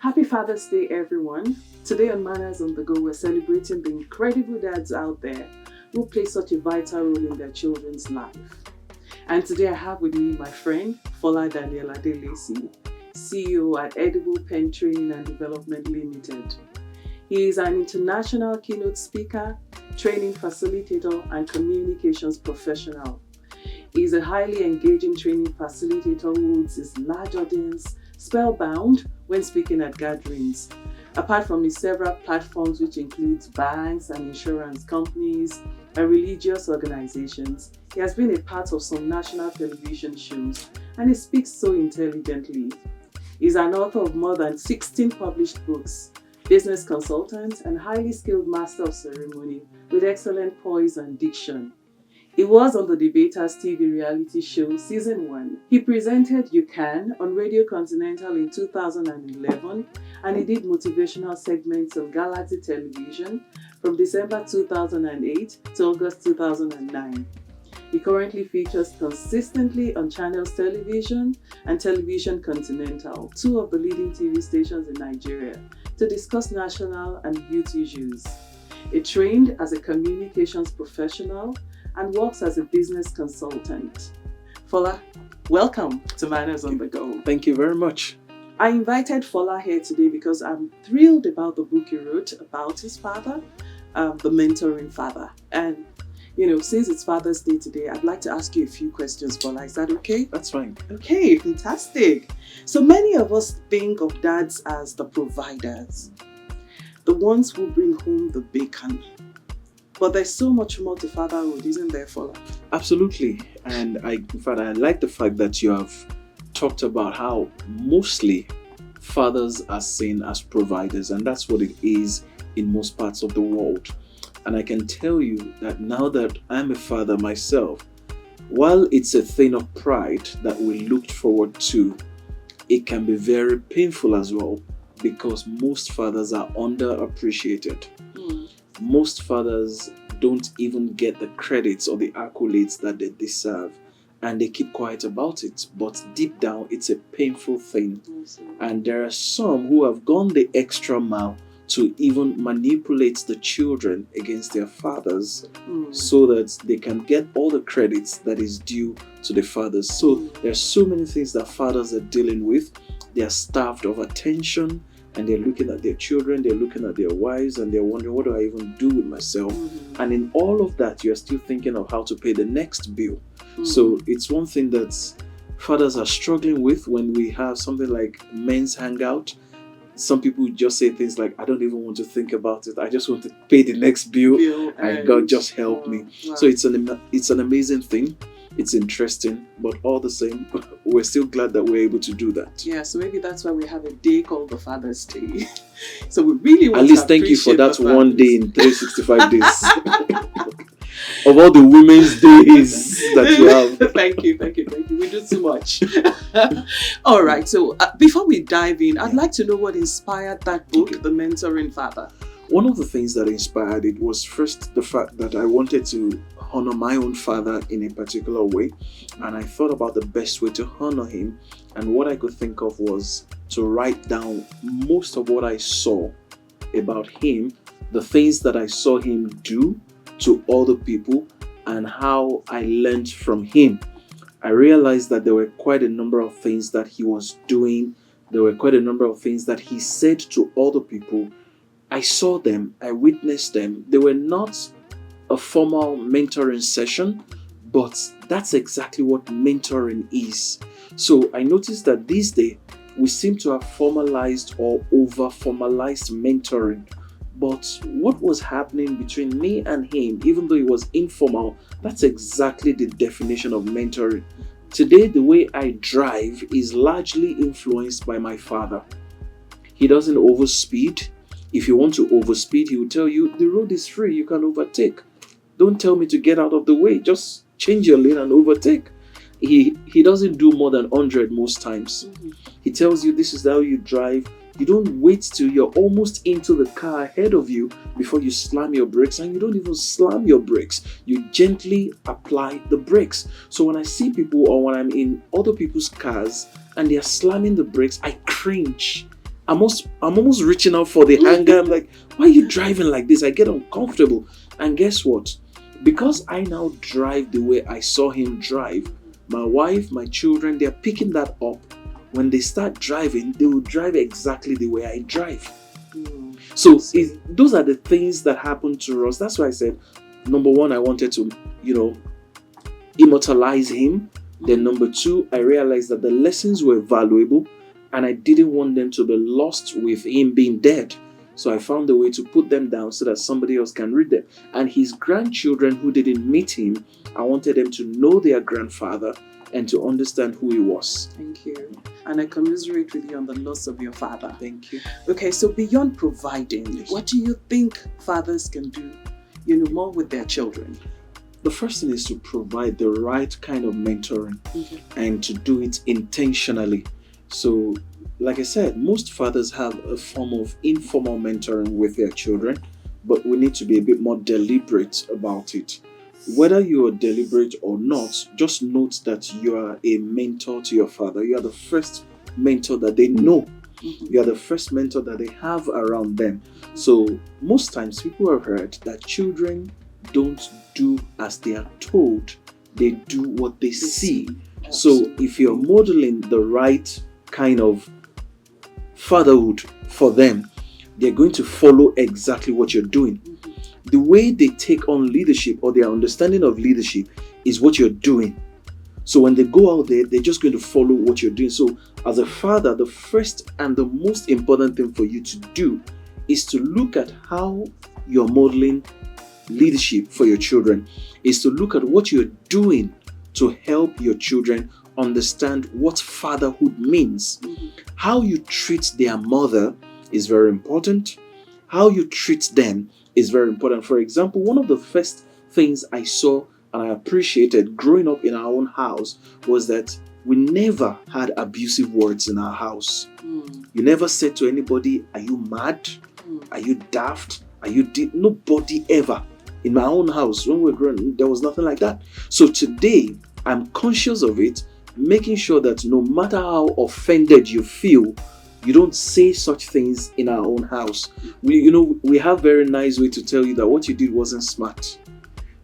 Happy Father's Day, everyone. Today on Manners on the Go, we're celebrating the incredible dads out there who play such a vital role in their children's life. And today I have with me my friend, Fola Daniel Adelesi, CEO at Edible Pen Training and Development Limited. He is an international keynote speaker, training facilitator, and communications professional. He is a highly engaging training facilitator who holds his large audience spellbound when speaking at gatherings. Apart from his several platforms, which includes banks and insurance companies and religious organizations, he has been a part of some national television shows and he speaks so intelligently. He is an author of more than 16 published books, business consultant, and highly skilled master of ceremony with excellent poise and diction. He was on the Debaters TV reality show Season 1. He presented You Can on Radio Continental in 2011 and he did motivational segments on Galaxy Television from December 2008 to August 2009. He currently features consistently on Channels Television and Television Continental, two of the leading TV stations in Nigeria, to discuss national and youth issues. He trained as a communications professional and works as a business consultant. Fola, welcome to Manners on the Go. Thank you very much. I invited Fola here today because I'm thrilled about the book he wrote about his father, The Mentoring Father. And, since it's Father's Day today, I'd like to ask you a few questions, Fola. Is that okay? That's fine. Okay, fantastic. So many of us think of dads as the providers, the ones who bring home the bacon. But there's so much more to fatherhood, isn't there, Fola? Absolutely. And I like the fact that you have talked about how mostly fathers are seen as providers, and that's what it is in most parts of the world. And I can tell you that now that I'm a father myself, while it's a thing of pride that we looked forward to, it can be very painful as well because most fathers are underappreciated. Most fathers don't even get the credits or the accolades that they deserve, and they keep quiet about it. But deep down, it's a painful thing. And there are some who have gone the extra mile to even manipulate the children against their fathers so that they can get all the credits that is due to the fathers. So there's so many things that fathers are dealing with. They are starved of attention, and they're looking at their children, they're looking at their wives, and they're wondering, what do I even do with myself? And in all of that, you're still thinking of how to pay the next bill. So it's one thing that fathers are struggling with when we have something like men's hangout. Some people just say things like, I don't even want to think about it. I just want to pay the next bill and God just help me. Wow. So it's an amazing thing. It's interesting, but all the same, we're still glad that we're able to do that. Yeah, so maybe that's why we have a day called the Father's Day. So we really want At least to thank you for appreciate that one day in fathers. 365 days. Of all the women's days that you have. Thank you. We do too much. All right, so before we dive in, I'd like to know what inspired that book, The Mentoring Father. One of the things that inspired it was first the fact that I wanted to honor my own father in a particular way, and I thought about the best way to honor him, and what I could think of was to write down most of what I saw about him, the things that I saw him do to other people, and how I learned from him. I realized that there were quite a number of things that he was doing. There were quite a number of things that he said to other people. I saw them, I witnessed them. They were not a formal mentoring session, but that's exactly what mentoring is. So I noticed that these days we seem to have formalized or over-formalized mentoring. But what was happening between me and him, even though it was informal, that's exactly the definition of mentoring. Today, the way I drive is largely influenced by my father. He doesn't overspeed. If you want to overspeed, he will tell you, the road is free, you can overtake. Don't tell me to get out of the way, just change your lane and overtake. He doesn't do more than 100 most times. He tells you this is how you drive. You don't wait till you're almost into the car ahead of you before you slam your brakes, and you don't even slam your brakes. You gently apply the brakes. So when I see people or when I'm in other people's cars and they are slamming the brakes, I cringe. I'm almost reaching out for the hanger. I'm like, why are you driving like this? I get uncomfortable. And guess what? Because I now drive the way I saw him drive, my wife, my children, they're picking that up. When they start driving, they will drive exactly the way I drive. So those are the things that happen to us. That's why I said, number one, I wanted to, immortalize him. Then number two, I realized that the lessons were valuable and I didn't want them to be lost with him being dead. So I found a way to put them down so that somebody else can read them. And his grandchildren who didn't meet him, I wanted them to know their grandfather and to understand who he was. Thank you. And I commiserate with you on the loss of your father. Thank you. Okay, so beyond providing, what do you think fathers can do, more with their children? The first thing is to provide the right kind of mentoring and to do it intentionally. So, like I said, most fathers have a form of informal mentoring with their children, but we need to be a bit more deliberate about it. Whether you are deliberate or not, just note that you are a mentor to your father. You are the first mentor that they know. You are the first mentor that they have around them. So most times people have heard that children don't do as they are told. They do what they see. So if you're modeling the right kind of fatherhood for them, they're going to follow exactly what you're doing. The way they take on leadership or their understanding of leadership is what you're doing. So when they go out there, they're just going to follow what you're doing. So as a father, the first and the most important thing for you to do is to look at how you're modeling leadership for your children, is to look at what you're doing to help your children understand what fatherhood means. How you treat their mother is very important. How you treat them is very important. For example, one of the first things I saw and I appreciated growing up in our own house was that we never had abusive words in our house. You never said to anybody, "Are you mad? Are you daft? Are you Nobody ever. In my own house, when we were growing, there was nothing like that. So today, I'm conscious of it, making sure that no matter how offended you feel, you don't say such things in our own house. We have very nice way to tell you that what you did wasn't smart.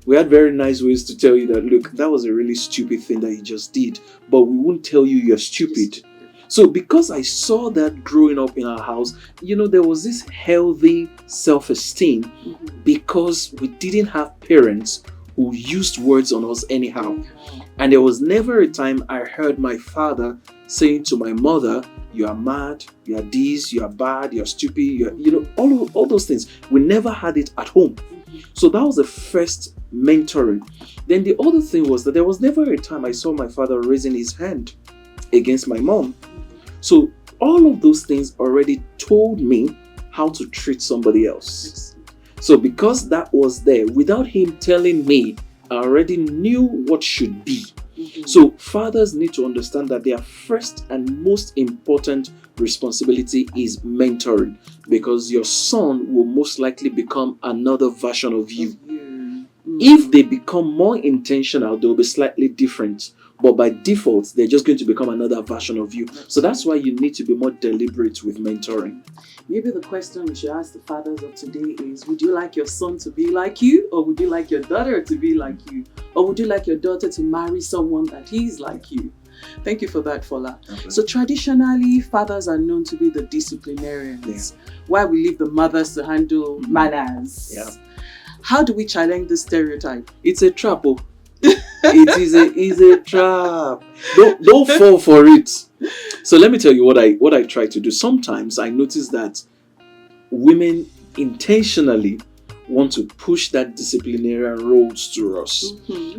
We had very nice ways to tell you that, look, that was a really stupid thing that you just did, but we won't tell you you're stupid. So because I saw that growing up in our house, there was this healthy self-esteem because we didn't have parents who used words on us anyhow. And there was never a time I heard my father saying to my mother, "You are mad, you are this, you are bad, you are stupid," all those things. We never had it at home. So that was the first mentoring. Then the other thing was that there was never a time I saw my father raising his hand against my mom. So all of those things already told me how to treat somebody else. So because that was there, without him telling me, I already knew what should be. So fathers need to understand that their first and most important responsibility is mentoring, because your son will most likely become another version of you. If they become more intentional, they'll be slightly different. But by default, they're just going to become another version of you. So that's why you need to be more deliberate with mentoring. Maybe the question we should ask the fathers of today is, would you like your son to be like you? Or would you like your daughter to be like you? Or would you like your daughter to marry someone that is like you? Thank you for that, Fola. Okay. So traditionally, fathers are known to be the disciplinarians, while we leave the mothers to handle manners. Yeah. How do we challenge this stereotype? It's a trap. It is a trap. Don't fall for it. So let me tell you what I try to do. Sometimes I notice that women intentionally want to push that disciplinarian roles to us.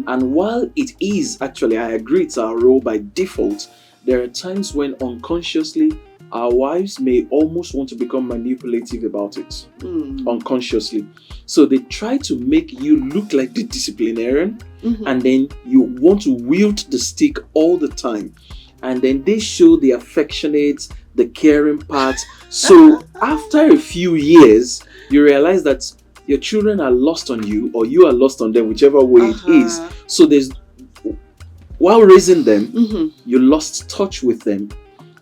And while it is actually, I agree, it's our role by default, there are times when unconsciously our wives may almost want to become manipulative about it, unconsciously. So they try to make you look like the disciplinarian, and then you want to wield the stick all the time. And then they show the affectionate, the caring part. So after a few years, you realize that your children are lost on you, or you are lost on them, whichever way it is. So while raising them, you lost touch with them.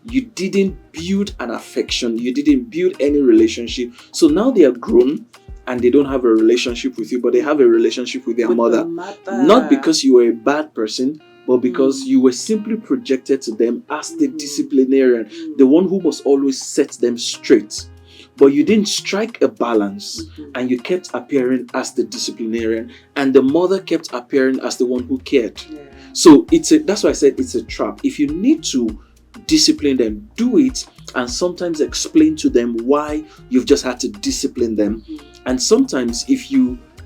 You didn't build an affection. You didn't build any relationship. So now they are grown and they don't have a relationship with you, but they have a relationship with their mother. Not because you were a bad person, but because you were simply projected to them as the disciplinarian, the one who must always set them straight. But you didn't strike a balance, and you kept appearing as the disciplinarian, and the mother kept appearing as the one who cared. Yeah. So that's why I said it's a trap. If you need to discipline them, do it, and sometimes explain to them why you've just had to discipline them. And sometimes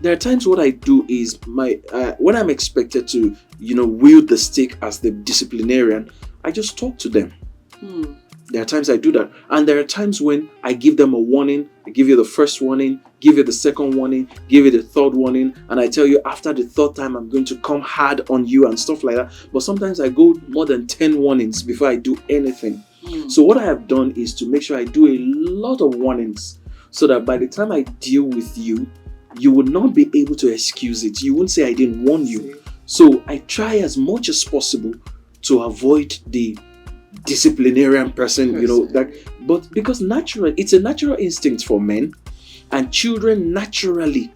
there are times what I do is when I'm expected to, wield the stick as the disciplinarian, I just talk to them. There are times I do that. And there are times when I give them a warning. I give you the first warning, give you the second warning, give you the third warning. And I tell you after the third time, I'm going to come hard on you and stuff like that. But sometimes I go more than 10 warnings before I do anything. So what I have done is to make sure I do a lot of warnings so that by the time I deal with you, you will not be able to excuse it. You won't say I didn't warn you. So I try as much as possible to avoid the disciplinarian person, but because it's a natural instinct for men, and children naturally,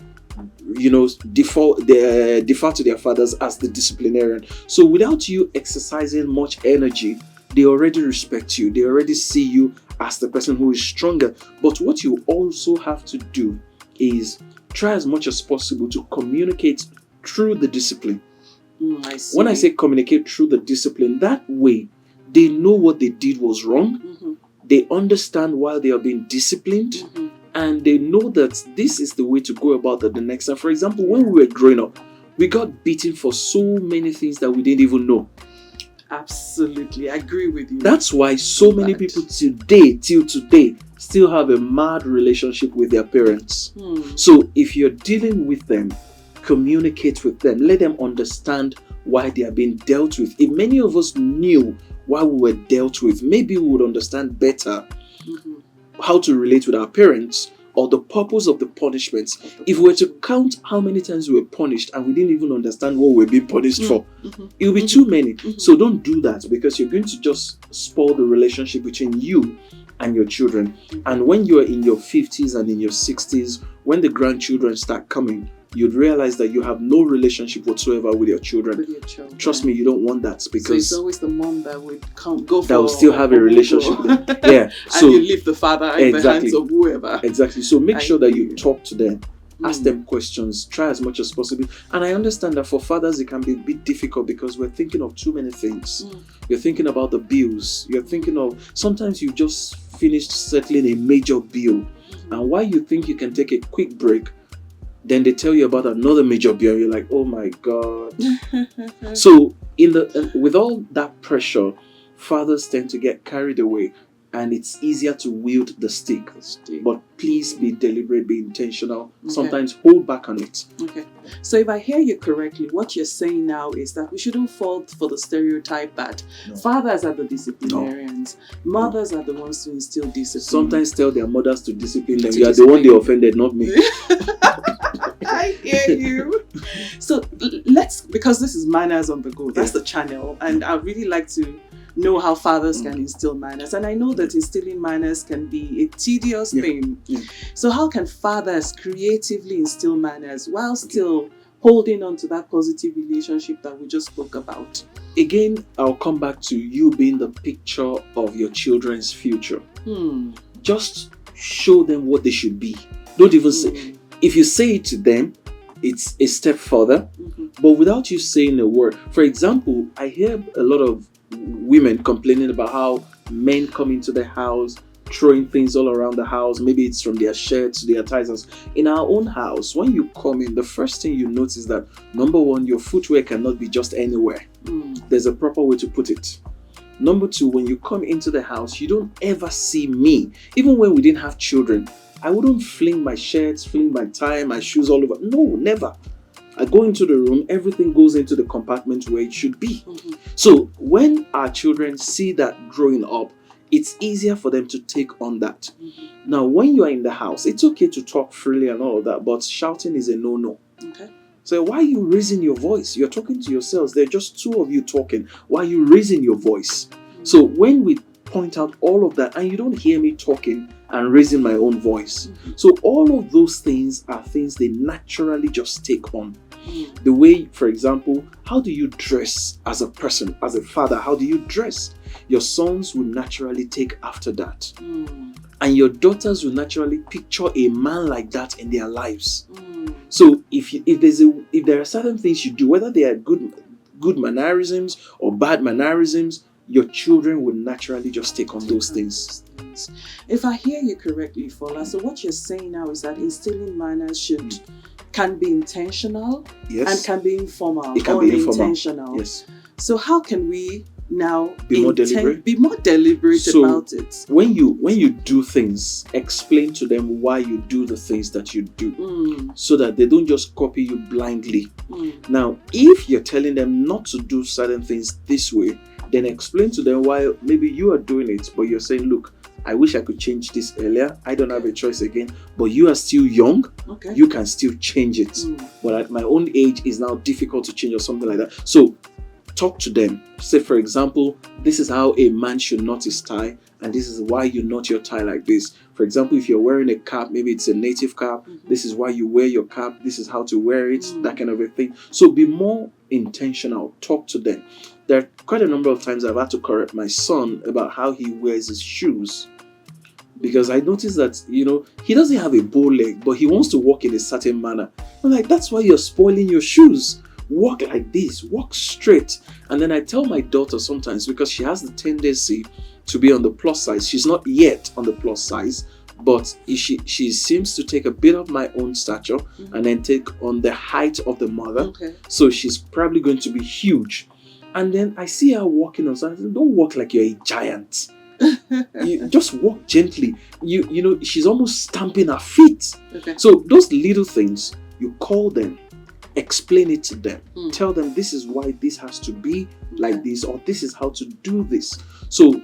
default to their fathers as the disciplinarian. So without you exercising much energy, they already respect you. They already see you as the person who is stronger. But what you also have to do is try as much as possible to communicate through the discipline. When I say communicate through the discipline, that way they know what they did was wrong. They understand why they are being disciplined, and they know that this is the way to go about it the next time. For example, when we were growing up, we got beaten for so many things that we didn't even know. Absolutely, I agree with you. That's why so many people till today, still have a mad relationship with their parents. So if you're dealing with them, communicate with them. Let them understand why they are being dealt with. If many of us knew why we were dealt with, maybe we would understand better how to relate with our parents or the purpose of the punishments. If we were to count how many times we were punished and we didn't even understand what we were being punished for, it would be too many. So don't do that, because you're going to just spoil the relationship between you and your children. And when you're in your 50s and in your 60s, when the grandchildren start coming, you'd realize that you have no relationship whatsoever with your children. Trust me, you don't want that, because so it's always the mom that would go for that will still have a relationship with them. Yeah. So, and you leave the father in the hands of whoever. Exactly. So make sure that you talk to them, ask them questions, try as much as possible. And I understand that for fathers it can be a bit difficult because we're thinking of too many things. You're thinking about the bills. You're thinking of, sometimes you just finished settling a major bill, and while you think you can take a quick break, then they tell you about another major bill. You're like, oh my God. So with all that pressure, fathers tend to get carried away, and it's easier to wield the stick. But please be deliberate, be intentional. Sometimes hold back on it. Okay. So if I hear you correctly, what you're saying now is that we shouldn't fall for the stereotype that fathers are the disciplinarians, mothers are the ones who instill discipline. Sometimes tell their mothers to discipline them. You are the one they offended, not me. I hear you. So because this is Manners on the Go, that's the channel, and I really like to know how fathers can instill manners. And I know that instilling manners can be a tedious thing. So how can fathers creatively instill manners while still holding on to that positive relationship that we just spoke about? Again, I'll come back to you being the picture of your children's future. Just show them what they should be. Don't even say. If you say it to them, it's a step further. But without you saying a word. For example, I hear a lot of women complaining about how men come into the house, throwing things all around the house. Maybe it's from their shirts to their ties. In our own house, when you come in, the first thing you notice that, number one, your footwear cannot be just anywhere. There's a proper way to put it. Number two, when you come into the house, you don't ever see me. Even when we didn't have children, I wouldn't fling my shirts, fling my tie, my shoes all over. No, never. I go into the room, everything goes into the compartment where it should be. So when our children see that growing up, it's easier for them to take on that. Now, when you are in the house, it's okay to talk freely and all of that, but shouting is a no-no. So why are you raising your voice? You're talking to yourselves. There are just two of you talking. Why are you raising your voice? So when we point out all of that, and you don't hear me talking and raising my own voice. So all of those things are things they naturally just take on. The way, for example, how do you dress as a person, as a father? How do you dress? Your sons will naturally take after that. And your daughters will naturally picture a man like that in their lives. So if there are certain things you do, whether they are good mannerisms or bad mannerisms, your children will naturally just take on those things. If I hear you correctly, Fola, so what you're saying now is that instilling manners can be intentional, yes, and can be informal, it can or be informal. intentional. Yes. So how can we now be more deliberate so about it? When you do things, explain to them why you do the things that you do, so that they don't just copy you blindly. Now, if you're telling them not to do certain things this way, then explain to them why maybe you are doing it, but you're saying, look, I wish I could change this earlier. I don't have a choice again. But you are still young. Okay. You can still change it. But at my own age, it's now difficult to change or something like that. So talk to them. Say, for example, this is how a man should knot his tie, and this is why you knot your tie like this. For example, if you're wearing a cap, maybe it's a native cap, this is why you wear your cap, this is how to wear it, that kind of a thing. So be more intentional. Talk to them. There are quite a number of times I've had to correct my son about how he wears his shoes. Because I noticed that, he doesn't have a bow leg, but he wants to walk in a certain manner. I'm like, that's why you're spoiling your shoes. Walk like this, walk straight. And then I tell my daughter sometimes, because she has the tendency to be on the plus size. She's not yet on the plus size, but she seems to take a bit of my own stature and then take on the height of the mother. Okay. So she's probably going to be huge. And then I see her walking on something. Don't walk like you're a giant. You just walk gently. She's almost stamping her feet. Okay. So those little things, you call them, explain it to them, tell them this is why this has to be like this, or this is how to do this. So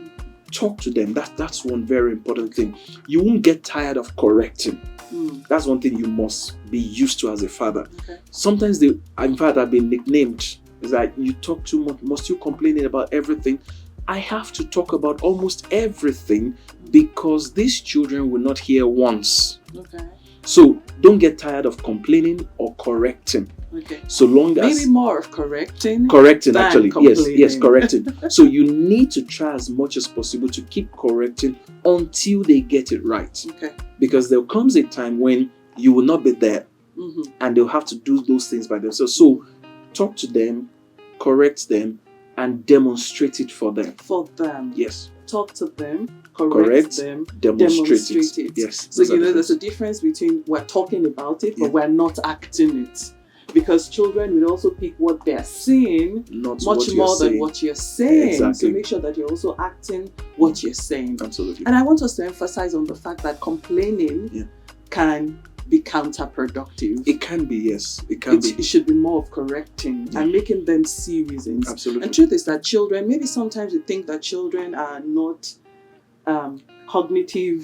talk to them. That's one very important thing. You won't get tired of correcting. That's one thing you must be used to as a father. Okay. Sometimes in fact, I've been nicknamed. It's like, you talk too much. Must you complain about everything? I have to talk about almost everything, because these children will not hear once. Okay. So don't get tired of complaining or correcting. Okay. So long as maybe more of correcting than actually. Yes, correcting. So you need to try as much as possible to keep correcting until they get it right. Okay. Because there comes a time when you will not be there, and they'll have to do those things by themselves. So talk to them, correct them, and demonstrate it for them. Yes. Talk to them, correct them, demonstrate it. Yes. So there's a difference between we're talking about it, but we're not acting it. Because children will also pick what they're seeing much more than what you're saying. Exactly. So make sure that you're also acting what you're saying. Absolutely. And I want us to emphasize on the fact that complaining can be counterproductive. It can be, yes. It can be. It should be more of correcting and making them see reasons. Absolutely. And truth is that children, maybe sometimes we think that children are not cognitively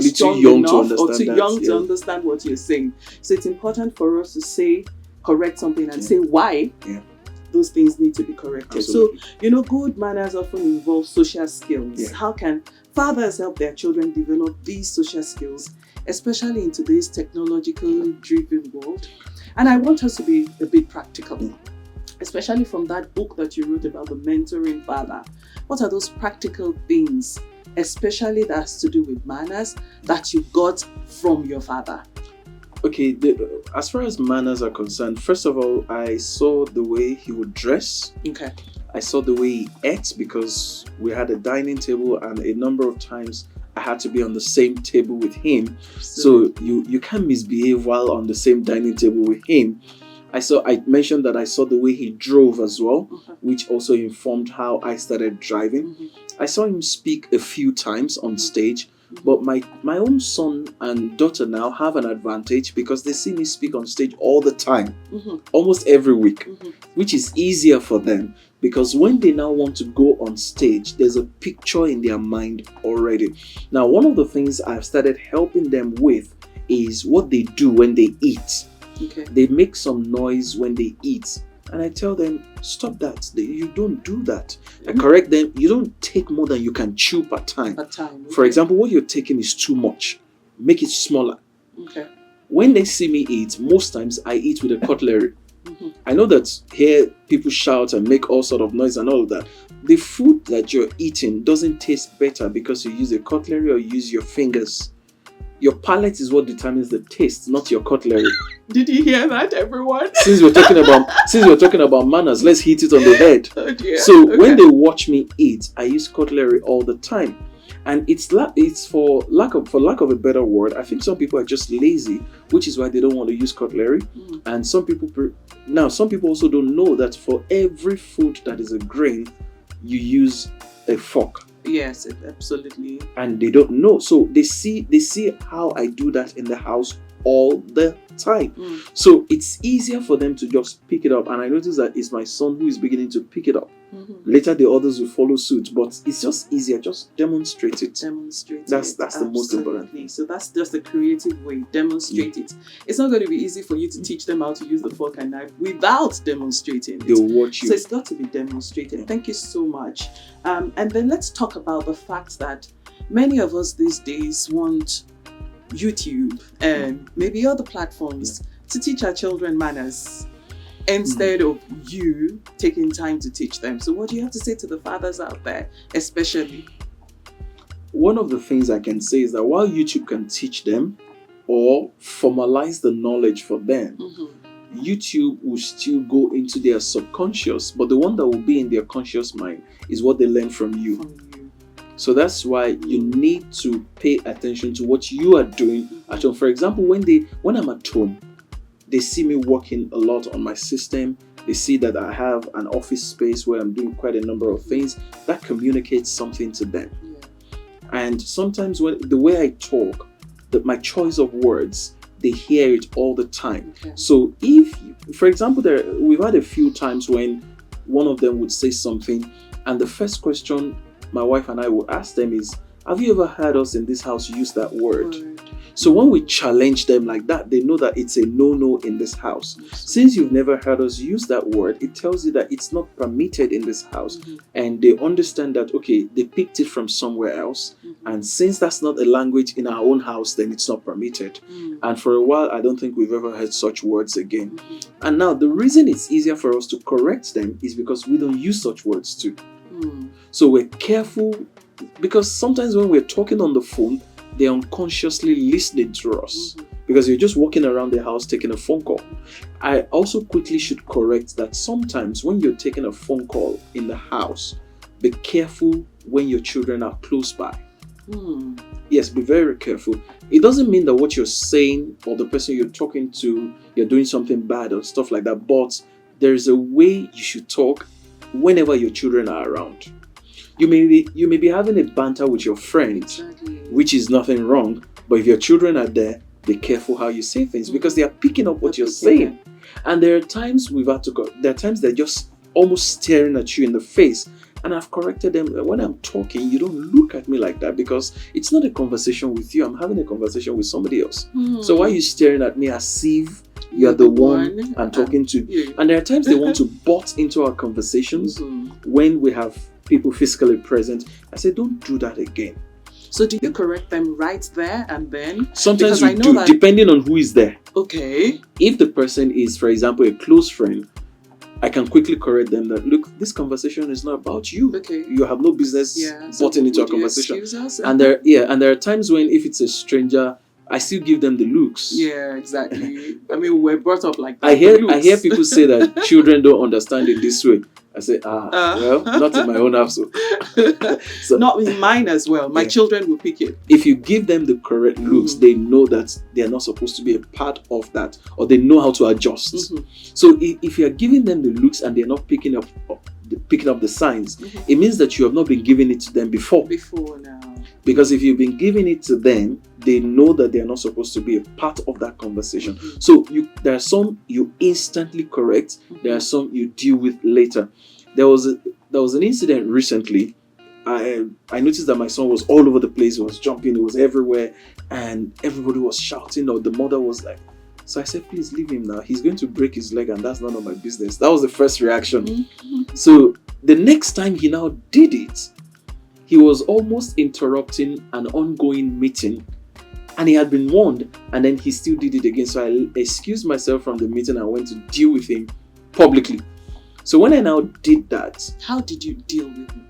strong enough or too young to understand what you're saying. So it's important for us to correct something and say why those things need to be corrected. Absolutely. So, good manners often involve social skills. Yeah. How can fathers help their children develop these social skills, especially in today's technological driven world? And I want us to be a bit practical, especially from that book that you wrote about the mentoring father. What are those practical things, especially that has to do with manners, that you got from your father? Okay, as far as manners are concerned, first of all, I saw the way he would dress. Okay. I saw the way he ate, because we had a dining table, and a number of times I had to be on the same table with him. So you can't misbehave while on the same dining table with him. I mentioned that I saw the way he drove as well, which also informed how I started driving. I saw him speak a few times on stage. But my own son and daughter now have an advantage, because they see me speak on stage all the time, almost every week, which is easier for them, because when they now want to go on stage, there's a picture in their mind already. Now, one of the things I've started helping them with is what they do when they eat. Okay. They make some noise when they eat. And I tell them, stop that. You don't do that. I correct them, you don't take more than you can chew per time. Okay. For example, what you're taking is too much. Make it smaller. Okay. When they see me eat, most times I eat with a cutlery. Mm-hmm. I know that here people shout and make all sort of noise and all of that. The food that you're eating doesn't taste better because you use a cutlery or use your fingers. Your palate is what determines the taste, not your cutlery. Did you hear that, everyone? Since we're talking about manners, let's hit it on the head. Oh dear. So Okay. when they watch me eat, I use cutlery all the time, and it's for lack of a better word. I think some people are just lazy, which is why they don't want to use cutlery. Mm. And some people also don't know that for every food that is a grain, you use a fork. Yes, absolutely. And they don't know, so they see how I do that in the house all the time. Mm. So it's easier for them to just pick it up, and I notice that it's my son who is beginning to pick it up. Mm-hmm. Later the others will follow suit, but it's just easier. Just demonstrate it. Demonstrate That's it. the most important Absolutely. thing. So that's just a creative way. Demonstrate it. It's not going to be easy for you to teach them how to use the fork and knife without demonstrating it. They'll watch So you. it's got to be demonstrated. Thank you so much. And then let's talk about the fact that many of us these days want YouTube and maybe other platforms to teach our children manners instead of you taking time to teach them. So what do you have to say to the fathers out there, especially? One of the things I can say is that while YouTube can teach them or formalize the knowledge for them, YouTube will still go into their subconscious, but the one that will be in their conscious mind is what they learn from you. So that's why you need to pay attention to what you are doing at home. For example, when I'm at home, they see me working a lot on my system. They see that I have an office space where I'm doing quite a number of things. That communicates something to them. And sometimes when the way I talk, my choice of words, they hear it all the time. Okay. So if, for example, we've had a few times when one of them would say something, and the first question my wife and I would ask them is, have you ever heard us in this house use that word? So when we challenge them like that, they know that it's a no-no in this house. Since you've never heard us use that word, it tells you that it's not permitted in this house. And they understand that, okay, they picked it from somewhere else. And since that's not a language in our own house, then it's not permitted. And for a while, I don't think we've ever heard such words again. And now the reason it's easier for us to correct them is because we don't use such words too. So we're careful, because sometimes when we're talking on the phone, they're unconsciously listening to us because you're just walking around the house taking a phone call. I also quickly should correct that sometimes when you're taking a phone call in the house, be careful when your children are close by. Yes, be very careful. It doesn't mean that what you're saying or the person you're talking to, you're doing something bad or stuff like that, but there's a way you should talk whenever your children are around. You may be having a banter with your friends, which is nothing wrong, but if your children are there, be careful how you say things because they are picking up what you're saying. And there are times they're just almost staring at you in the face. And I've corrected them. When I'm talking, you don't look at me like that because it's not a conversation with you. I'm having a conversation with somebody else. So why are you staring at me as if you're the one I'm talking to? And there are times they want to butt into our conversations when we have people physically present. I say, don't do that again. So do you correct them right there and then? Sometimes we do, depending on who is there. Okay. If the person is, for example, a close friend, I can quickly correct them that, look, this conversation is not about you. Okay. You have no business butting into a conversation. And there are times when, if it's a stranger, I still give them the looks. Yeah, exactly. I mean, we're brought up like that. I hear people say that children don't understand it this way. I say, well, not in my own household. So, not in mine as well. My children will pick it. If you give them the correct looks, they know that they are not supposed to be a part of that, or they know how to adjust. So if you are giving them the looks and they're not picking up the signs, it means that you have not been giving it to them before. Before now. Because if you've been giving it to them, they know that they are not supposed to be a part of that conversation. So there are some you instantly correct. There are some you deal with later. There was an incident recently. I noticed that my son was all over the place. He was jumping. He was everywhere. And everybody was shouting. Or the mother was like So I said, please leave him now. He's going to break his leg and that's none of my business. That was the first reaction. Mm-hmm. So the next time he now did it, he was almost interrupting an ongoing meeting. And he had been warned, and then he still did it again. So I excused myself from the meeting and went to deal with him publicly. So when I now did that, how did you deal with him?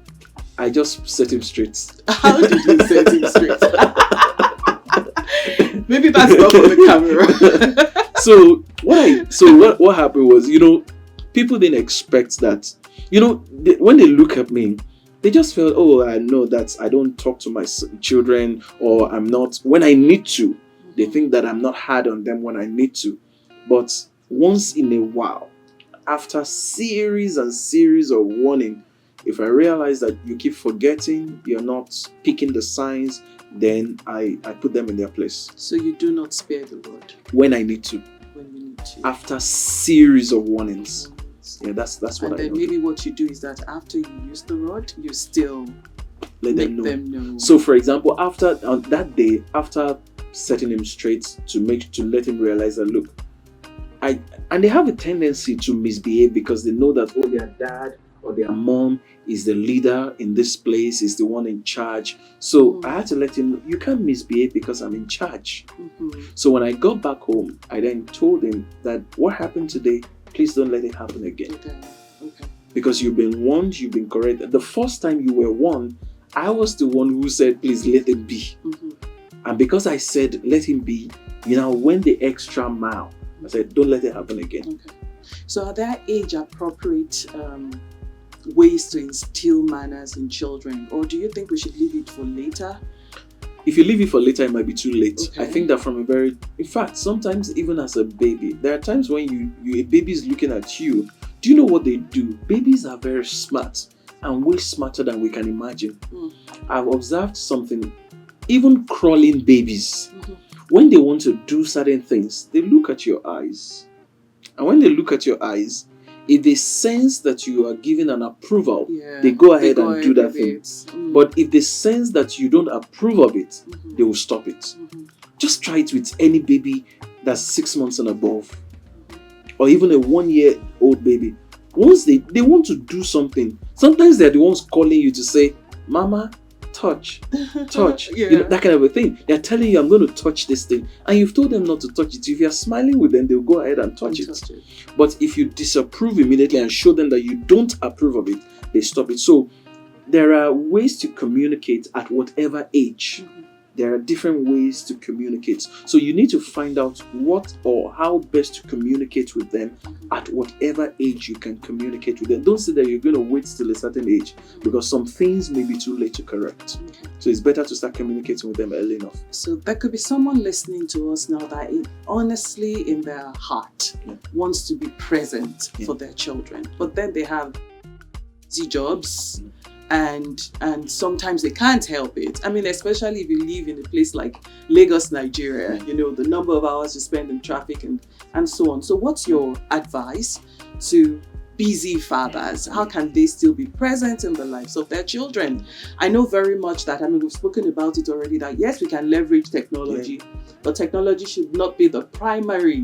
I just set him straight. How did you set him straight? Maybe that's not for the camera. So what happened was, people didn't expect that. When they look at me, they just felt, oh, I know that I don't talk to my children, or I'm not, when I need to. They think that I'm not hard on them when I need to. But once in a while, after series and series of warning, if I realize that you keep forgetting, you're not picking the signs, then I put them in their place. So you do not spare the rod? When I need to. When you need to. After series of warnings. Yeah, that's what I do. And then maybe what you do is that after you use the rod, you still let them them know. So for example, after on that day, after setting him straight to let him realize that, look, and they have a tendency to misbehave because they know that, oh, their dad or their mom is the leader in this place, is the one in charge. So I had to let him know, you can't misbehave because I'm in charge. Mm-hmm. So when I got back home, I then told him that what happened today, please don't let it happen again. Okay. Because you've been warned, you've been corrected. The first time you were warned, I was the one who said, please let him be. Mm-hmm. And because I said, let him be, went the extra mile. I said, don't let it happen again. Okay. So are there age-appropriate ways to instill manners in children? Or do you think we should leave it for later? If you leave it for later, it might be too late. Okay. I think that in fact, sometimes even as a baby, there are times when a baby is looking at you. Do you know what they do? Babies are very smart and way smarter than we can imagine. I've observed something, even crawling babies, when they want to do certain things, they look at your eyes. And when they look at your eyes, if they sense that you are giving an approval, they go ahead and do that thing. But if they sense that you don't approve of it, they will stop it. Just try it with any baby that's 6 months and above, or even a 1-year-old baby. Once they want to do something, sometimes they're the ones calling you to say, Mama, touch, that kind of a thing. They're telling you, I'm going to touch this thing, and you've told them not to touch it. If you're smiling with them, they'll go ahead and touch it. But if you disapprove immediately and show them that you don't approve of it, they stop it. So there are ways to communicate at whatever age. There are different ways to communicate. So you need to find out what or how best to communicate with them at whatever age you can communicate with them. Don't say that you're going to wait till a certain age, because some things may be too late to correct. So it's better to start communicating with them early enough. So there could be someone listening to us now that honestly in their heart wants to be present for their children. But then they have busy jobs. And sometimes they can't help it. I mean, especially if you live in a place like Lagos, Nigeria, the number of hours you spend in traffic and so on. So what's your advice to busy fathers? How can they still be present in the lives of their children? I know very much that, we've spoken about it already, that yes, we can leverage technology, but technology should not be the primary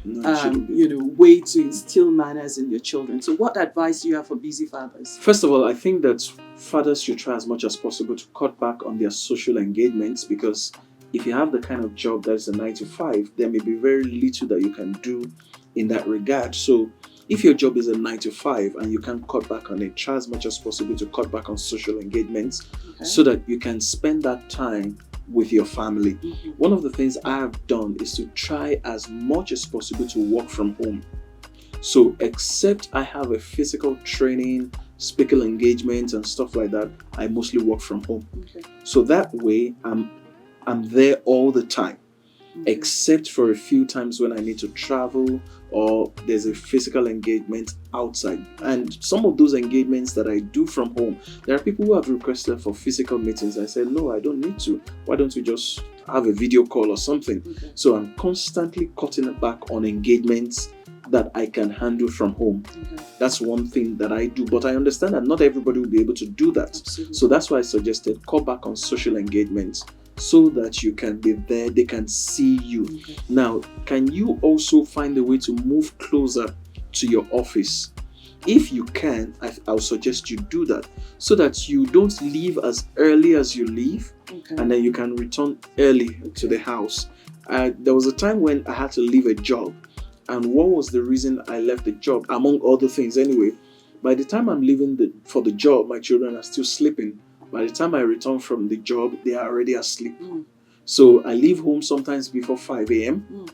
way to instill manners in your children. So what advice do you have for busy fathers? First of all, I think that fathers should try as much as possible to cut back on their social engagements, because if you have the kind of job that's a 9 to 5, there may be very little that you can do in that regard. So if your job is a 9 to 5 and you can cut back on it, try as much as possible to cut back on social engagements so that you can spend that time with your family. One of the things I have done is to try as much as possible to work from home. So except I have a physical training, speaking engagement and stuff like that, I mostly work from home. So that way I'm there all the time. Except for a few times when I need to travel or there's a physical engagement outside. And some of those engagements that I do from home, there are people who have requested for physical meetings. I said, no, I don't need to. Why don't we just have a video call or something? So I'm constantly cutting back on engagements that I can handle from home. That's one thing that I do, but I understand that not everybody will be able to do that. So that's why I suggested cut back on social engagements. so that you can be there, they can see you. Okay. Now, can you also find a way to move closer to your office? If you can, I'll suggest you do that so that you don't leave as early as you leave, Okay. and then you can return early to Okay. the house. There was a time when I had to leave a job, and what was the reason I left the job? Among other things, anyway. By the time I'm leaving for the job, my children are still sleeping. By the time I return from the job, they are already asleep. Mm. So I leave home sometimes before 5 a.m. Mm.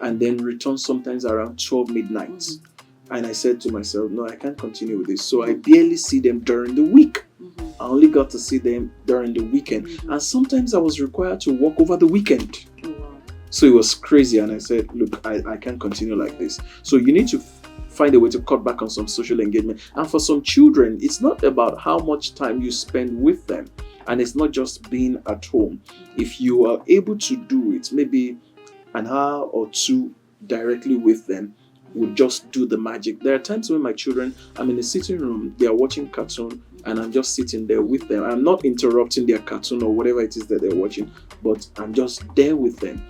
and then return sometimes around 12 midnight. Mm-hmm. And I said to myself, no, I can't continue with this. So I barely see them during the week. Mm-hmm. I only got to see them during the weekend. Mm-hmm. And sometimes I was required to work over the weekend. Oh, wow. So it was crazy. And I said, look, I can't continue like this. So you need to find a way to cut back on some social engagement. And for some children, it's not about how much time you spend with them. And it's not just being at home. If you are able to do it, maybe an hour or two directly with them would just do the magic. There are times when my children, I'm in the sitting room, they are watching cartoon, and I'm just sitting there with them. I'm not interrupting their cartoon or whatever it is that they're watching, but I'm just there with them.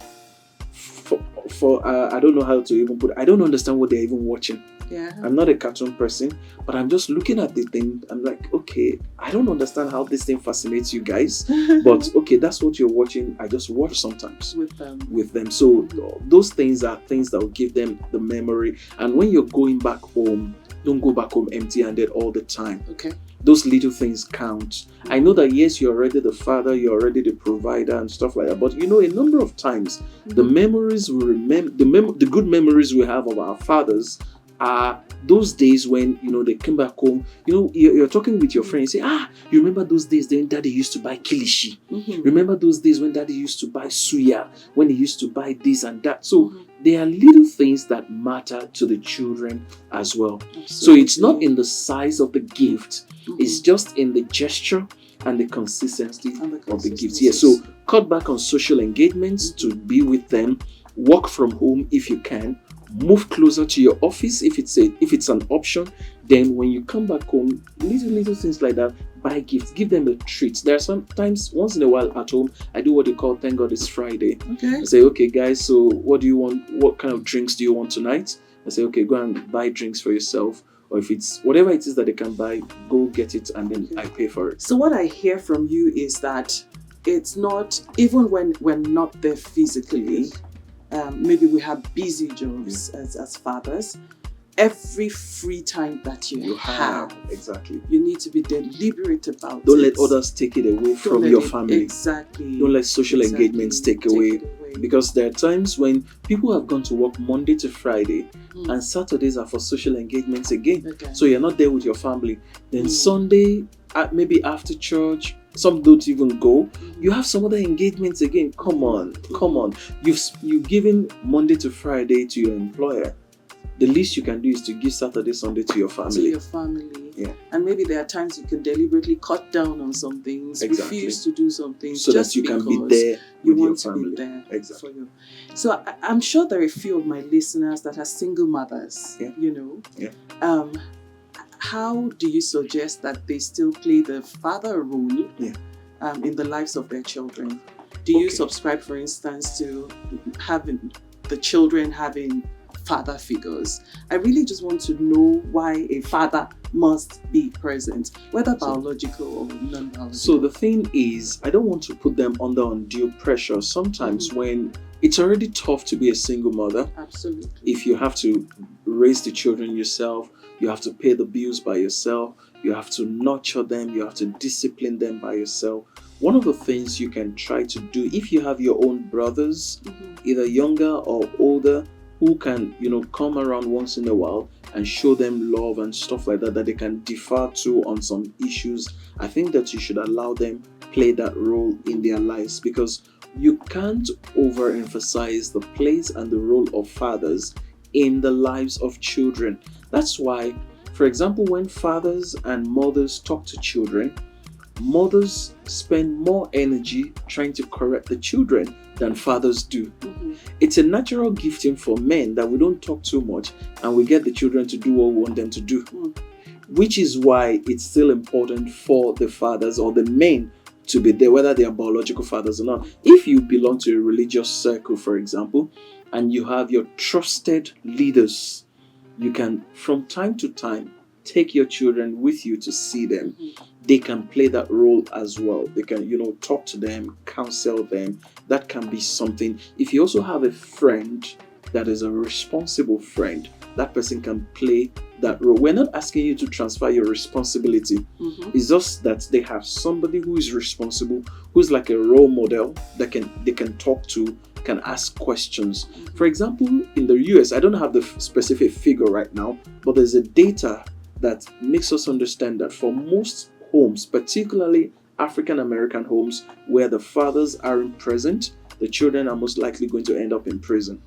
I don't know how to even put it. I don't understand what they're even watching. Yeah. I'm not a cartoon person, but I'm just looking at the thing. I'm like, okay, I don't understand how this thing fascinates you guys, but okay, that's what you're watching. I just watch sometimes with them. So those things are things that will give them the memory. And when you're going back home, don't go back home empty-handed all the time. Okay. Those little things count. I know that yes, you're already the father, you're already the provider and stuff like that. But you know, a number of times, the memories we remember, the good memories we have of our fathers are those days when, you know, they came back home. You know, you're talking with your friends, you say, you remember those days when daddy used to buy kilishi? Mm-hmm. Remember those days when daddy used to buy suya, when he used to buy this and that? So there are little things that matter to the children as well. Absolutely. So it's not in the size of the gift, it's just in the gesture and the consistency of the gift. Yeah, so cut back on social engagements to be with them, work from home if you can, move closer to your office if it's an option. Then when you come back home, little things like that, buy gifts, give them a treat. There are sometimes, once in a while at home, I do what they call Thank God It's Friday. Okay. I say, okay guys, so what do you want? What kind of drinks do you want tonight? I say, okay, go and buy drinks for yourself. Or if it's whatever it is that they can buy, go get it and then I pay for it. So what I hear from you is that it's not, even when we're not there physically, maybe we have busy jobs as fathers, every free time that you have, exactly, you need to be deliberate about it. Don't let others take it away from your family. Exactly. Don't let social engagements take away. Because there are times when people have gone to work Monday to Friday and Saturdays are for social engagements again. Okay. So you're not there with your family. Then Sunday, maybe after church, some don't even go. You have some other engagements again. Come on. You've given Monday to Friday to your employer. The least you can do is to give Saturday, Sunday to your family. Yeah. And maybe there are times you can deliberately cut down on some things, refuse to do some things, so just that you can be there you with want your to family. be there Exactly. for you. So I'm sure there are a few of my listeners that are single mothers. Yeah. You know. Yeah. How do you suggest that they still play the father role in the lives of their children? Do you subscribe, for instance, to having the children having father figures? I really just want to know why a father must be present, whether biological or non-biological. So the thing is, I don't want to put them under undue pressure. Sometimes when it's already tough to be a single mother. Absolutely. If you have to raise the children yourself, you have to pay the bills by yourself, you have to nurture them, you have to discipline them by yourself. One of the things you can try to do, if you have your own brothers, either younger or older, who can, come around once in a while and show them love and stuff like that they can defer to on some issues, I think that you should allow them play that role in their lives, because you can't overemphasize the place and the role of fathers in the lives of children. That's why, for example, when fathers and mothers talk to children, mothers spend more energy trying to correct the children than fathers do. It's a natural gifting for men that we don't talk too much and we get the children to do what we want them to do. Which is why it's still important for the fathers or the men to be there, whether they are biological fathers or not. If you belong to a religious circle, for example, and you have your trusted leaders, you can, from time to time, take your children with you to see them. They can play that role as well. They can, talk to them, counsel them. That can be something. If you also have a friend that is a responsible friend, that person can play that role. We're not asking you to transfer your responsibility. It's just that they have somebody who is responsible, who's like a role model that they can talk to, can ask questions. For example, in the US, I don't have the specific figure right now, but there's a data that makes us understand that for most homes, particularly African American homes, where the fathers aren't present, the children are most likely going to end up in prison.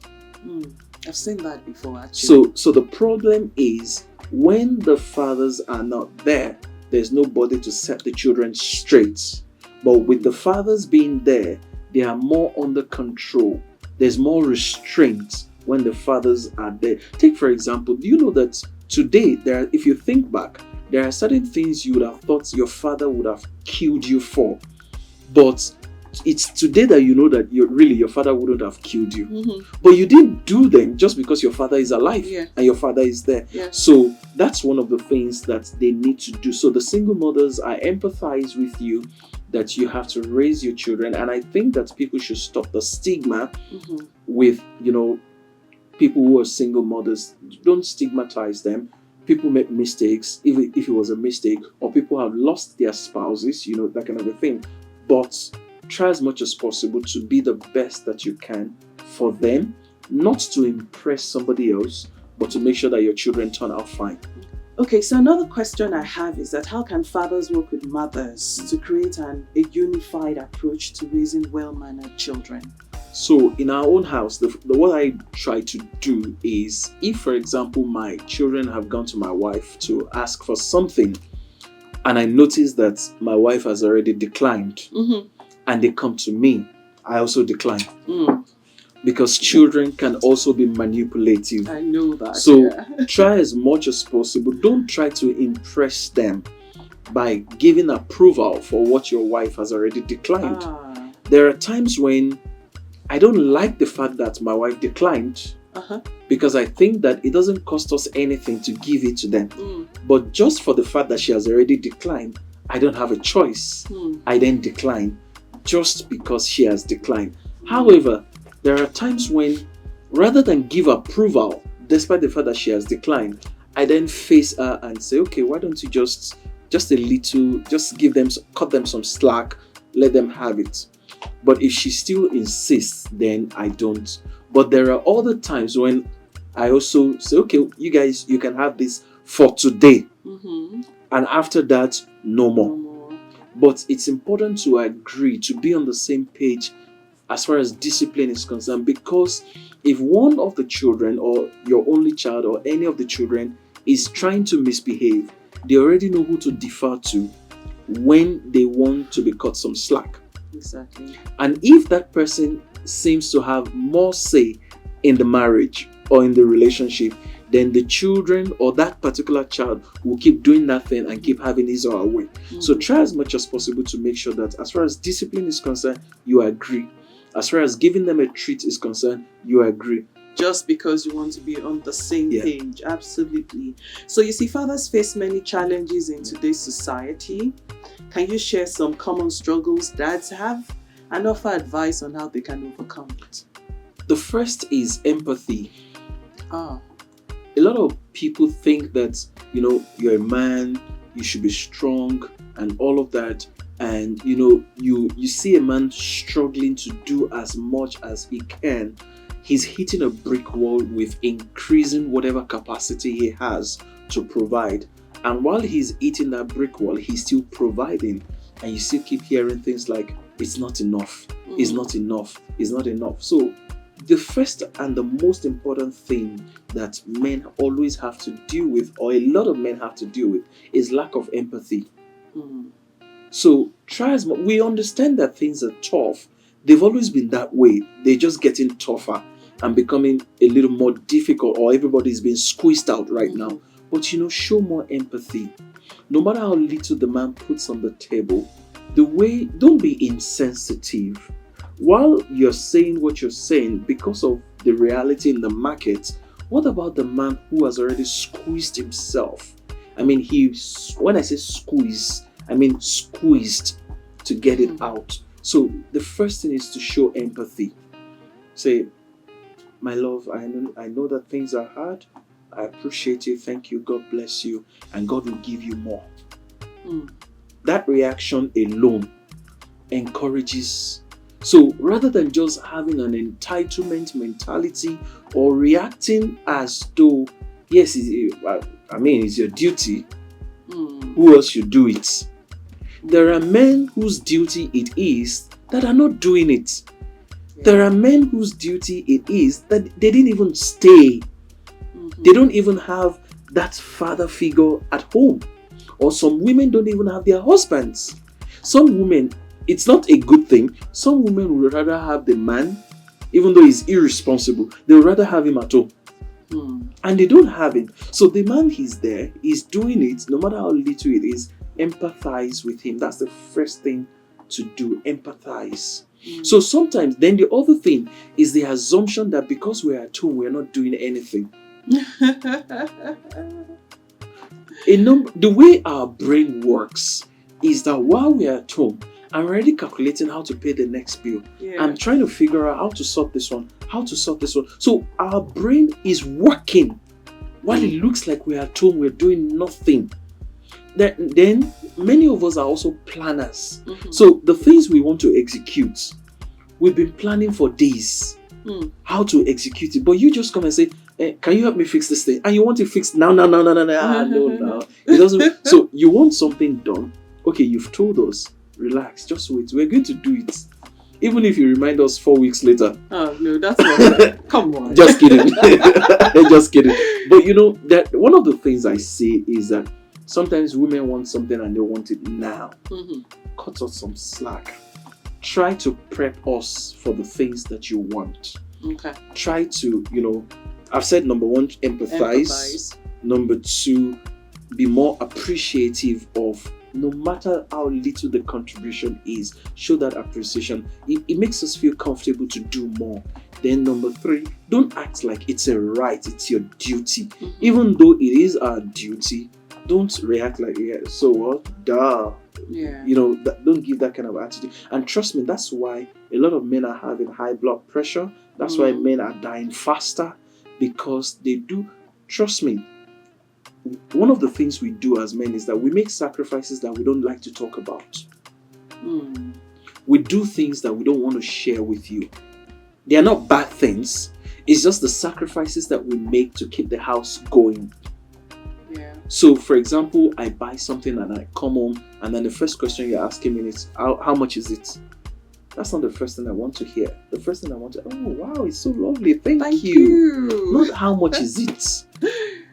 I've seen that before, actually. So the problem is when the fathers are not there, there's nobody to set the children straight. But with the fathers being there, they are more under control. There's more restraint when the fathers are there. Take, for example, do you know that today, if you think back, there are certain things you would have thought your father would have killed you for. But it's today that you know that your father wouldn't have killed you. But you didn't do them just because your father is alive and your father is there. So that's one of the things that they need to do. So the single mothers, I empathize with you that you have to raise your children. And I think that people should stop the stigma with, people who are single mothers. Don't stigmatize them. People make mistakes, even if it was a mistake, or people have lost their spouses, that kind of a thing. But try as much as possible to be the best that you can for them, not to impress somebody else, but to make sure that your children turn out fine. Okay, so another question I have is that how can fathers work with mothers to create a unified approach to raising well-mannered children? So in our own house, what I try to do is, if, for example, my children have gone to my wife to ask for something, and I notice that my wife has already declined, and they come to me, I also decline. Because children can also be manipulative. I know that. So try as much as possible. Don't try to impress them by giving approval for what your wife has already declined. There are times when I don't like the fact that my wife declined, because I think that it doesn't cost us anything to give it to them. But just for the fact that she has already declined, I don't have a choice. I then decline just because she has declined. However, there are times when, rather than give approval, despite the fact that she has declined, I then face her and say, okay, why don't you just a little, just cut them some slack, let them have it. But if she still insists, then I don't. But there are other times when I also say, okay, you guys, you can have this for today. And after that, no more. But it's important to agree, to be on the same page as far as discipline is concerned, because if one of the children or your only child or any of the children is trying to misbehave, they already know who to defer to when they want to be cut some slack. Exactly. And if that person seems to have more say in the marriage or in the relationship, then the children or that particular child will keep doing that thing and keep having his or her way. So try as much as possible to make sure that as far as discipline is concerned, you agree. As far as giving them a treat is concerned, you agree. Just because you want to be on the same page. Absolutely. So you see, fathers face many challenges in today's society. Can you share some common struggles dads have and offer advice on how they can overcome it? The first is empathy. A lot of people think that, you're a man, you should be strong and all of that. And, you see a man struggling to do as much as he can. He's hitting a brick wall with increasing whatever capacity he has to provide. And while he's hitting that brick wall, he's still providing. And you still keep hearing things like, it's not enough, it's not enough, it's not enough. So the first and the most important thing that men always have to deal with, or a lot of men have to deal with, is lack of empathy. So we understand that things are tough. They've always been that way. They're just getting tougher and becoming a little more difficult, or everybody's being squeezed out right now. But show more empathy. No matter how little the man puts on the table, The way, don't be insensitive. While you're saying what you're saying because of the reality in the market, what about the man who has already squeezed himself? I mean, when I say squeeze, I mean squeezed to get it out. So the first thing is to show empathy. Say, my love, I know that things are hard. I appreciate you. Thank you. God bless you. And God will give you more. That reaction alone encourages. So rather than just having an entitlement mentality or reacting as though, yes, it's your duty, who else should do it? There are men whose duty it is that are not doing it. Yeah. There are men whose duty it is that they didn't even stay. They don't even have that father figure at home. Or some women don't even have their husbands. Some women, it's not a good thing. Some women would rather have the man, even though he's irresponsible, they would rather have him at home. And they don't have him. So the man, he's there, he's doing it, no matter how little it is, empathize with him. That's the first thing to do, empathize. So sometimes, then the other thing is the assumption that because we're at home, we're not doing anything. The way our brain works is that while we're at home, I'm already calculating how to pay the next bill. Yeah. I'm trying to figure out how to sort this one, So our brain is working while it looks like we're at home, we're doing nothing. Then many of us are also planners. So the things we want to execute, we've been planning for days how to execute it. But you just come and say, can you help me fix this thing? And you want it fixed now. No. It doesn't. So you want something done. Okay, you've told us. Relax, just wait. We're going to do it. Even if you remind us 4 weeks later. Oh, no, that's not come on. Just kidding. Just kidding. But that one of the things I see is that sometimes women want something and they want it now. Cut us some slack. Try to prep us for the things that you want. Okay. Try to, I've said number one, empathize. Number two, be more appreciative of no matter how little the contribution is, show that appreciation. It makes us feel comfortable to do more. Then number three, don't act like it's a right, it's your duty. Even though it is our duty, don't react like, yeah, so what? Duh. Yeah. Don't give that kind of attitude. And trust me, that's why a lot of men are having high blood pressure. That's why men are dying faster, because they do. Trust me, one of the things we do as men is that we make sacrifices that we don't like to talk about. We do things that we don't want to share with you. They are not bad things. It's just the sacrifices that we make to keep the house going. Yeah. So, for example, I buy something and I come home, and then the first question you're asking me is, how much is it? That's not the first thing I want to hear. The first thing I want to, oh wow, it's so lovely. Thank you. Not how much is it?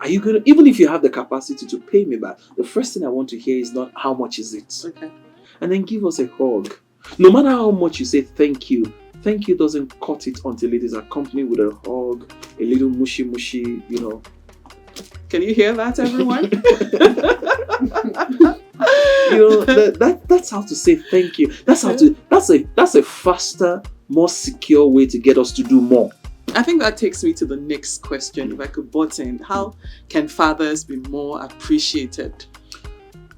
Are you gonna, even if you have the capacity to pay me back, the first thing I want to hear is not how much is it. Okay. And then give us a hug. No matter how much you say thank you doesn't cut it until it is accompanied with a hug, a little mushy, Can you hear that, everyone? That's how to say thank you. That's a faster, more secure way to get us to do more. I think that takes me to the next question, if I could butt in. How can fathers be more appreciated?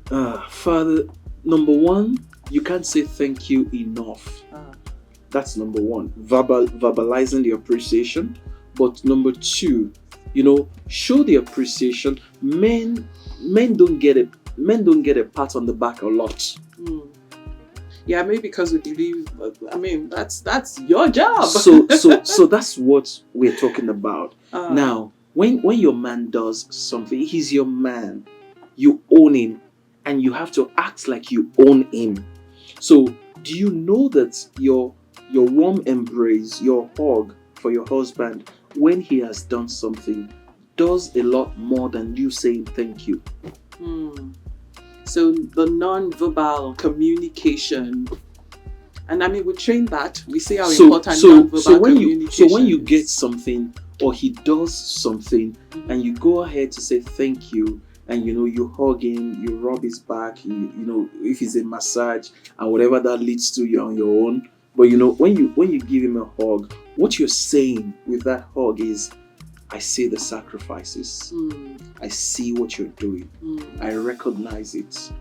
Father, number one, you can't say thank you enough. That's number one. Verbalizing the appreciation. But number two, show the appreciation. Men don't get a pat on the back a lot. Yeah, maybe because we believe, that's your job. So that's what we're talking about. Now, when your man does something, he's your man. You own him, and you have to act like you own him. So, do you know that your warm embrace, your hug for your husband, when he has done something, does a lot more than you saying thank you? So the non-verbal communication, and we train that. We see how important non-verbal communication So when you get something or he does something, and you go ahead to say thank you, and you hug him, you rub his back, if it's a massage and whatever that leads to, you're on your own. But when you give him a hug, what you're saying with that hug is, I see the sacrifices. I see what you're doing. I recognize it.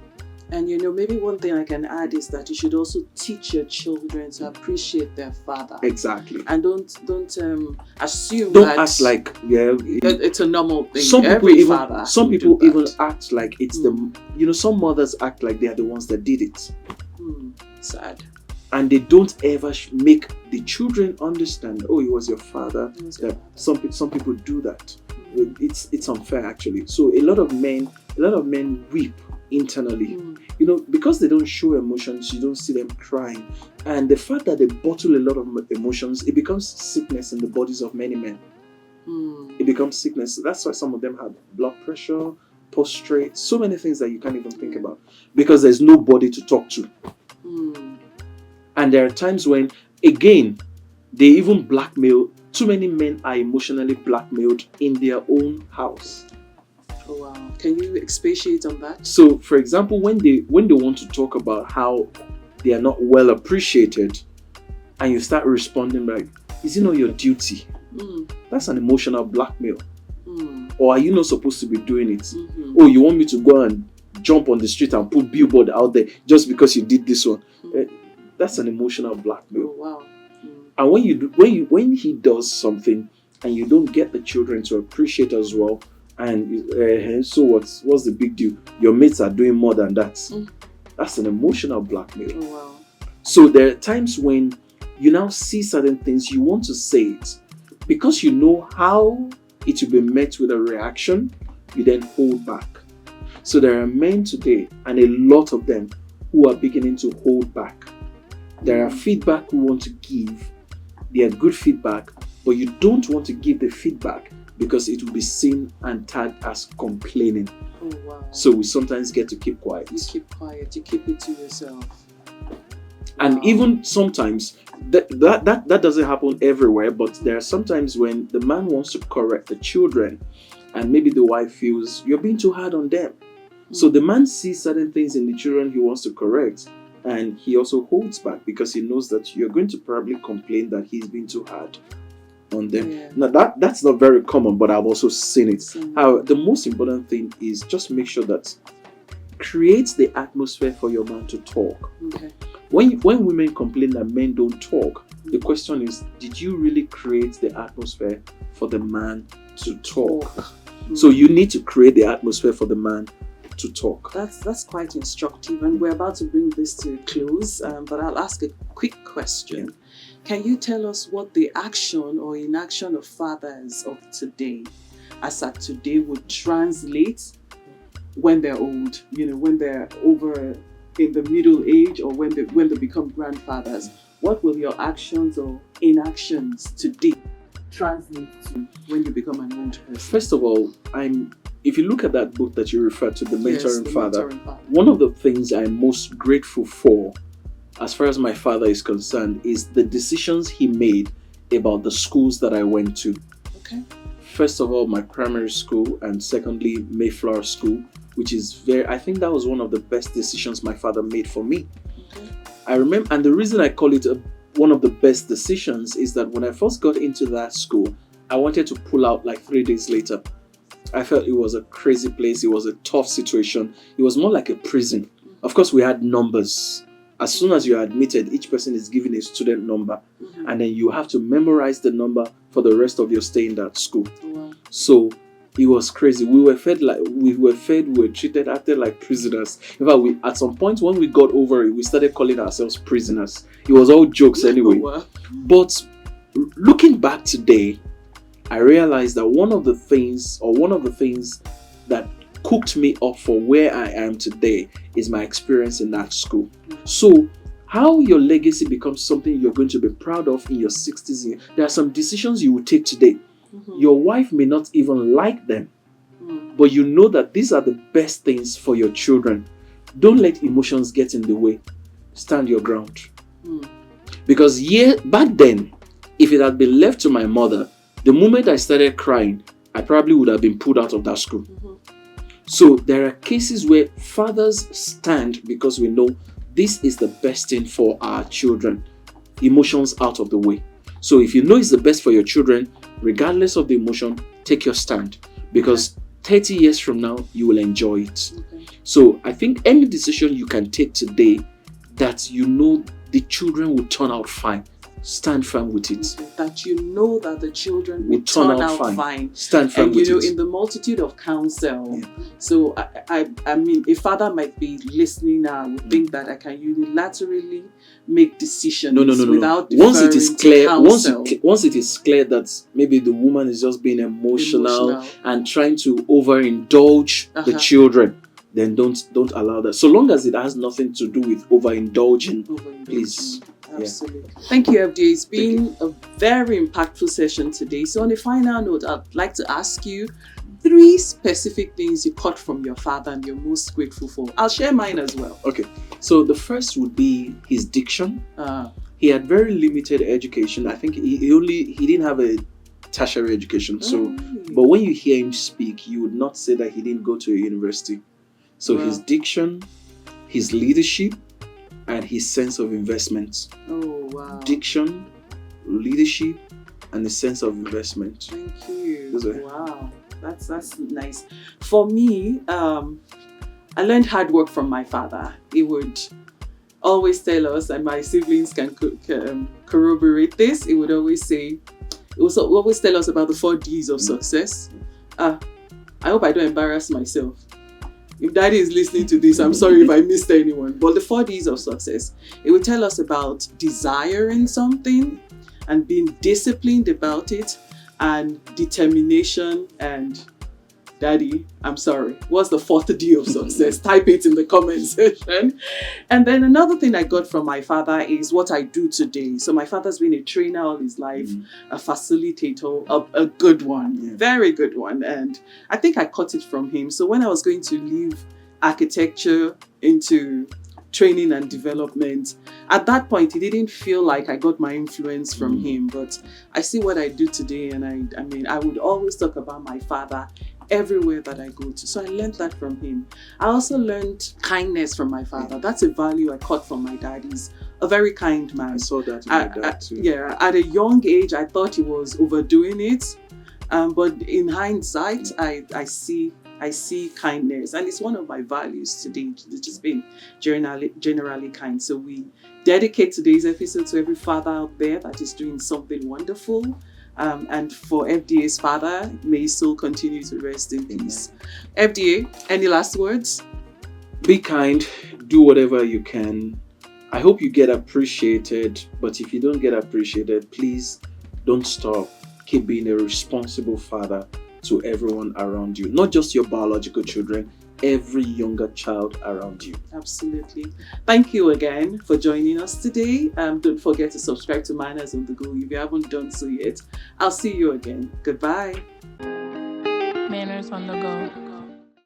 And maybe one thing I can add is that you should also teach your children to appreciate their father. Exactly. And don't assume don't that act like it's a normal thing. Some people even that. act like it's some mothers act like they are the ones that did it. Sad. And they don't ever make the children understand, oh, it was your father. Some people do that. It's unfair, actually. So a lot of men weep internally, because they don't show emotions. You don't see them crying, and the fact that they bottle a lot of emotions, it becomes sickness in the bodies of many men. It becomes sickness. That's why some of them have blood pressure, prostrate, so many things that you can't even think about, because there's nobody to talk to. And there are times when, again, they even blackmail. Too many men are emotionally blackmailed in their own house. Oh, wow. Can you expatiate on that? So, for example, when they want to talk about how they are not well appreciated, and you start responding like, is it not your duty? That's an emotional blackmail. Or are you not supposed to be doing it? Oh, you want me to go and jump on the street and put billboard out there just because you did this one? That's an emotional blackmail. Oh, wow. And when he does something and you don't get the children to appreciate as well, and so what's the big deal? Your mates are doing more than that. That's an emotional blackmail. Oh, wow. So there are times when you now see certain things, you want to say it, because you know how it will be met with a reaction, you then hold back. So there are men today, and a lot of them, who are beginning to hold back. There are feedback we want to give. They are good feedback, but you don't want to give the feedback because it will be seen and tagged as complaining. Oh, wow. So we sometimes get to keep quiet. You keep quiet. You keep it to yourself. And even sometimes, that doesn't happen everywhere, but there are sometimes when the man wants to correct the children, and maybe the wife feels you're being too hard on them. So the man sees certain things in the children he wants to correct, and he also holds back because he knows that you're going to probably complain that he's being too hard on them. Yeah. Now that's not very common, but I've also seen it. How the most important thing is just make sure that creates the atmosphere for your man to talk. Okay. When women complain that men don't talk, the question is, did you really create the atmosphere for the man to talk? So you need to create the atmosphere for the man to talk. That's quite instructive, and we're about to bring this to a close, but I'll ask a quick question. Yeah. Can you tell us what the action or inaction of fathers of today, as at today, would translate when they're old, when they're over in the middle age, or when they become grandfathers? What will your actions or inactions today translate to when you become an old person? First of all, if you look at that book that you referred to, The Mentoring Father, Mentoring Father, one of the things I'm most grateful for, as far as my father is concerned, is the decisions he made about the schools that I went to. Okay. First of all, my primary school, and secondly, Mayflower School, which is I think that was one of the best decisions my father made for me. Okay. I remember, and the reason I call it one of the best decisions is that when I first got into that school, I wanted to pull out like 3 days later. I felt it was a crazy place. It was a tough situation. It was more like a prison. Of course, we had numbers. As soon as you're admitted, each person is given a student number, and then you have to memorize the number for the rest of your stay in that school. Wow. So it was crazy. We were treated, acted like prisoners. In fact, at some point when we got over it, we started calling ourselves prisoners. It was all jokes anyway. Wow. But looking back today, I realized that one of the things that cooked me up for where I am today is my experience in that school. So how your legacy becomes something you're going to be proud of in your 60s, there are some decisions you will take today. Your wife may not even like them, but you know that these are the best things for your children. Don't let emotions get in the way. Stand your ground. Because back then, if it had been left to my mother, the moment I started crying, I probably would have been pulled out of that school. So there are cases where fathers stand because we know this is the best thing for our children. Emotions out of the way. So if you know it's the best for your children, regardless of the emotion, take your stand, because 30 years from now, you will enjoy it. Okay. So I think any decision you can take today that you know the children will turn out fine, stand firm with it. Okay. That you know that the children will turn out fine. Stand firm and with you know, it. in the multitude of counsel. Yeah. So I mean, a father might be listening now and would think that I can unilaterally make decisions without once it is clear, counsel. once it is clear that maybe the woman is just being emotional and trying to overindulge the children, then don't allow that. So long as it has nothing to do with overindulging. Please. Absolutely. Yeah. Thank you, FDA. It's been a very impactful session today. So on a final note, I'd like to ask you 3 specific things you caught from your father and you're most grateful for. I'll share mine as well. Okay. So the first would be his diction. He had very limited education. I think he didn't have a tertiary education. So, but when you hear him speak, you would not say that he didn't go to a university. So his diction, his leadership, and his sense of investment. Oh, wow. Diction, leadership, and the sense of investment. Thank you. Wow. That's nice. For me, I learned hard work from my father. He would always tell us, and my siblings can corroborate this, he would always tell us about the 4 Ds of success. I hope I don't embarrass myself. If Daddy is listening to this, I'm sorry if I missed anyone. But the 4 Ds of success, it will tell us about desiring something and being disciplined about it, and determination. And Daddy, I'm sorry, what's the 4th D of success? Type it in the comment section. And then another thing I got from my father is what I do today. So my father's been a trainer all his life, a facilitator, a good one, very good one. And I think I caught it from him. So when I was going to leave architecture into training and development, at that point, it didn't feel like I got my influence from him. But I see what I do today. And I mean, I would always talk about my father everywhere that I go to. So I learned that from him. I also learned kindness from my father. That's a value I caught from my dad. He's a very kind man. I saw that in my dad too. Yeah, at a young age, I thought he was overdoing it. But in hindsight, I see kindness. And it's one of my values today, just being generally kind. So we dedicate today's episode to every father out there that is doing something wonderful. And for FDA's father, may his soul continue to rest in peace. FDA, any last words? Be kind, do whatever you can. I hope you get appreciated, but if you don't get appreciated, please don't stop. Keep being a responsible father to everyone around you, not just your biological children, every younger child around you. Absolutely. Thank you again for joining us today. Don't forget to subscribe to Manners on the Go if you haven't done so yet. I'll see you again. Goodbye. Manners on the Go.